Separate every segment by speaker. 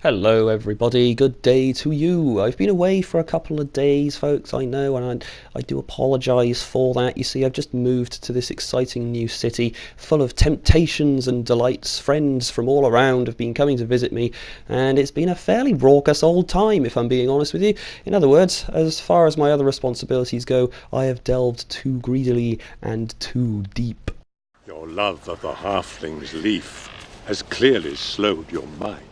Speaker 1: Hello everybody, good day to you. I've been away for a couple of days, folks, I know, and I do apologise for that. You see, I've just moved to this exciting new city full of temptations and delights. Friends from all around have been coming to visit me, and it's been a fairly raucous old time, if I'm being honest with you. In other words, as far as my other responsibilities go, I have delved too greedily and too deep.
Speaker 2: Your love of the halfling's leaf has clearly slowed your mind.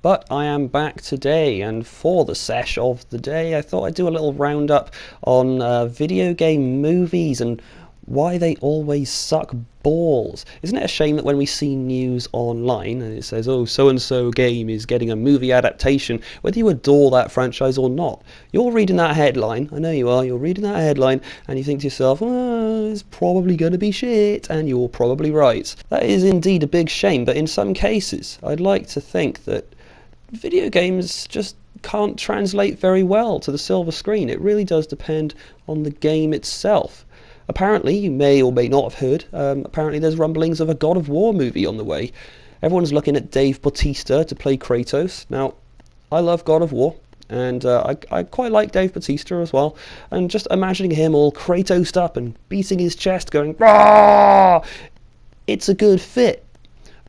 Speaker 1: But I am back today, and for the sesh of the day, I thought I'd do a little roundup on video game movies and why they always suck balls. Isn't it a shame that when we see news online and it says, oh, so-and-so game is getting a movie adaptation, whether you adore that franchise or not, you're reading that headline, I know you are, you're reading that headline, and you think to yourself, oh, it's probably going to be shit, and you're probably right. That is indeed a big shame, but in some cases, I'd like to think that video games just can't translate very well to the silver screen. It really does depend on the game itself. Apparently, you may or may not have heard, apparently there's rumblings of a God of War movie on the way. Everyone's looking at Dave Bautista to play Kratos. Now, I love God of War, and I quite like Dave Bautista as well, and just imagining him all Kratosed up and beating his chest going, "Rah!" It's a good fit.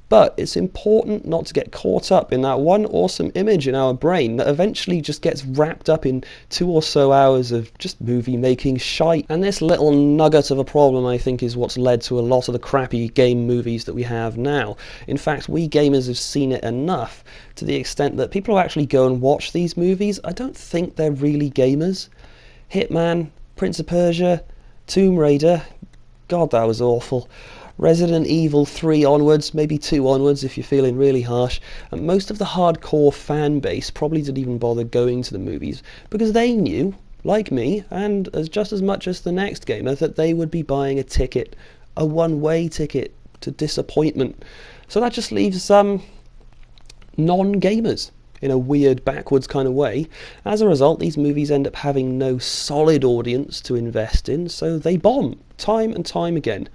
Speaker 1: But it's important not to get caught up in that one awesome image in our brain that eventually just gets wrapped up in 2 or so hours of just movie making shite. And this little nugget of a problem, I think, is what's led to a lot of the crappy game movies that we have now. In fact, we gamers have seen it enough to the extent that people who actually go and watch these movies, I don't think they're really gamers. Hitman, Prince of Persia, Tomb Raider, God, that was awful. Resident Evil 3 onwards, maybe 2 onwards if you're feeling really harsh, and most of the hardcore fan base probably didn't even bother going to the movies because they knew, like me, and just as much as the next gamer, that they would be buying a ticket, a one-way ticket to disappointment. So that just leaves some non-gamers in a weird backwards kind of way. As a result, these movies end up having no solid audience to invest in, so they bomb time and time again.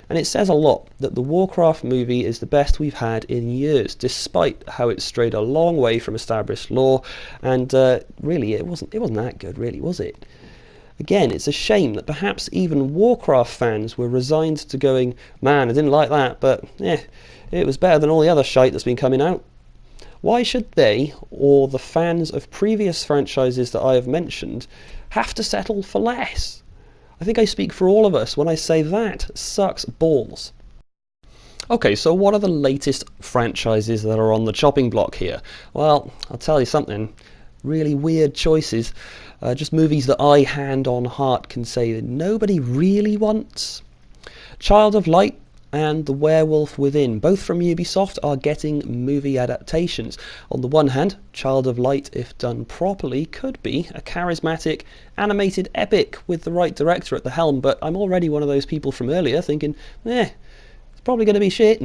Speaker 1: And it says a lot that the Warcraft movie is the best we've had in years, despite how it strayed a long way from established lore, and really it wasn't that good, really, was it? Again, it's a shame that perhaps even Warcraft fans were resigned to going, man, I didn't like that, but it was better than all the other shite that's been coming out. Why should they, or the fans of previous franchises that I have mentioned, have to settle for less? I think I speak for all of us when I say that sucks balls. Okay, so what are the latest franchises that are on the chopping block here? Well, I'll tell you something. Really weird choices. Just movies that I, hand on heart, can say that nobody really wants. Child of Light and The Werewolf Within, both from Ubisoft, are getting movie adaptations. On the one hand, Child of Light, if done properly, could be a charismatic, animated epic with the right director at the helm, but I'm already one of those people from earlier thinking, it's probably going to be shit.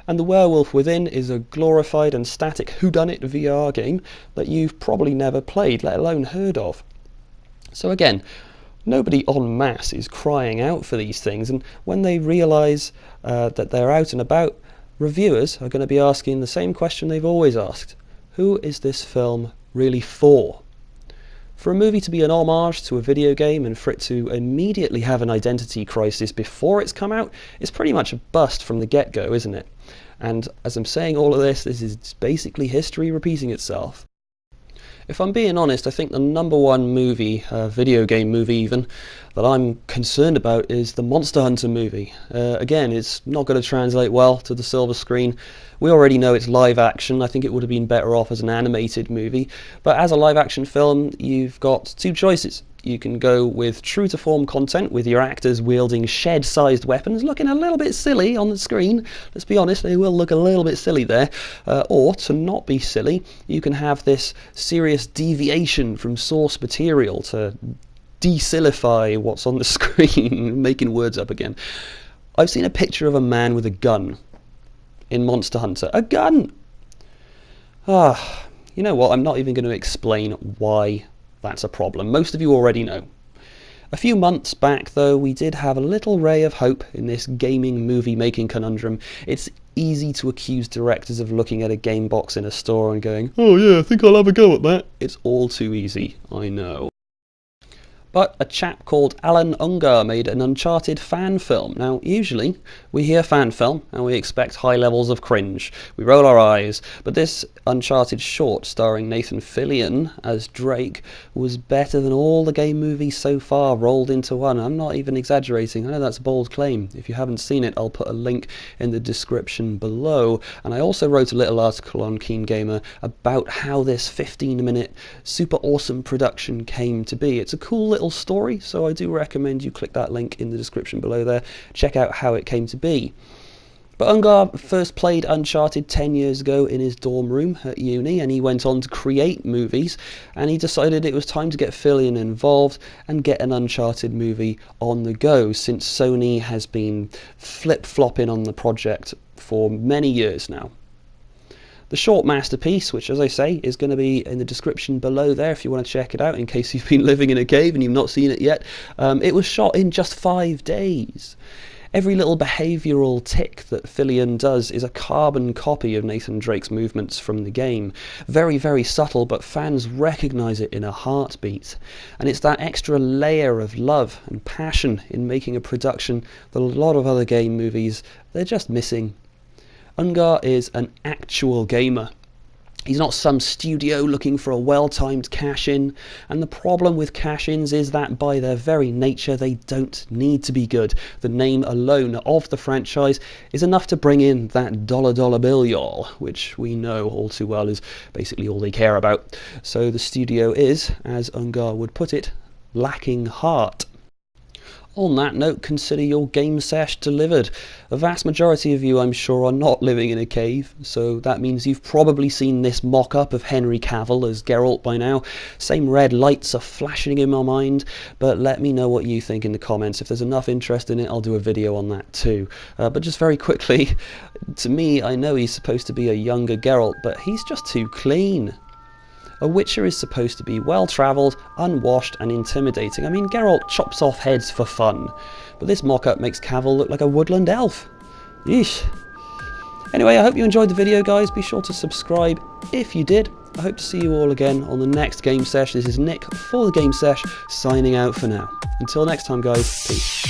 Speaker 1: And The Werewolf Within is a glorified and static whodunit VR game that you've probably never played, let alone heard of. So again, nobody en masse is crying out for these things, and when they realise that they're out and about, reviewers are going to be asking the same question they've always asked. Who is this film really for? For a movie to be an homage to a video game and for it to immediately have an identity crisis before it's come out is pretty much a bust from the get-go, isn't it? And as I'm saying all of this is basically history repeating itself. If I'm being honest, I think the number one movie, video game movie even, that I'm concerned about is the Monster Hunter movie. Again, it's not going to translate well to the silver screen. We already know it's live action. I think it would have been better off as an animated movie. But as a live action film, you've got 2 choices. You can go with true to form content with your actors wielding shed-sized weapons, looking a little bit silly on the screen. Let's be honest, they will look a little bit silly there. Or, to not be silly, you can have this serious deviation from source material to desilify what's on the screen, making words up again. I've seen a picture of a man with a gun in Monster Hunter. A gun! You know what, I'm not even going to explain why that's a problem. Most of you already know. A few months back, though, we did have a little ray of hope in this gaming movie making conundrum. It's easy to accuse directors of looking at a game box in a store and going, "Oh yeah, I think I'll have a go at that." It's all too easy, I know. But a chap called Alan Ungar made an Uncharted fan film. Now, usually we hear fan film and we expect high levels of cringe. We roll our eyes. But this Uncharted short starring Nathan Fillion as Drake was better than all the game movies so far rolled into one. I'm not even exaggerating. I know that's a bold claim. If you haven't seen it, I'll put a link in the description below. And I also wrote a little article on Keen Gamer about how this 15-minute super awesome production came to be. It's a cool little story, so I do recommend you click that link in the description below there, check out how it came to be. But Ungar first played Uncharted 10 years ago in his dorm room at uni, and he went on to create movies, and he decided it was time to get Fillion involved and get an Uncharted movie on the go, since Sony has been flip-flopping on the project for many years now. The short masterpiece, which as I say is going to be in the description below there if you want to check it out in case you've been living in a cave and you've not seen it yet, it was shot in just 5 days. Every little behavioural tick that Fillion does is a carbon copy of Nathan Drake's movements from the game. Very, very subtle, but fans recognise it in a heartbeat. And it's that extra layer of love and passion in making a production that a lot of other game movies, they're just missing. Ungar is an actual gamer. He's not some studio looking for a well-timed cash-in, and the problem with cash-ins is that by their very nature they don't need to be good. The name alone of the franchise is enough to bring in that dollar bill, y'all, which we know all too well is basically all they care about. So the studio is, as Ungar would put it, lacking heart. On that note, consider your game sesh delivered. A vast majority of you, I'm sure, are not living in a cave, so that means you've probably seen this mock-up of Henry Cavill as Geralt by now. Same red lights are flashing in my mind, but let me know what you think in the comments. If there's enough interest in it, I'll do a video on that too. But just very quickly, to me, I know he's supposed to be a younger Geralt, but he's just too clean. A Witcher is supposed to be well-travelled, unwashed and intimidating. I mean, Geralt chops off heads for fun, but this mock-up makes Cavill look like a woodland elf. Yeesh. Anyway, I hope you enjoyed the video, guys. Be sure to subscribe if you did. I hope to see you all again on the next Game Sesh. This is Nick for the Game Sesh, signing out for now. Until next time, guys, peace.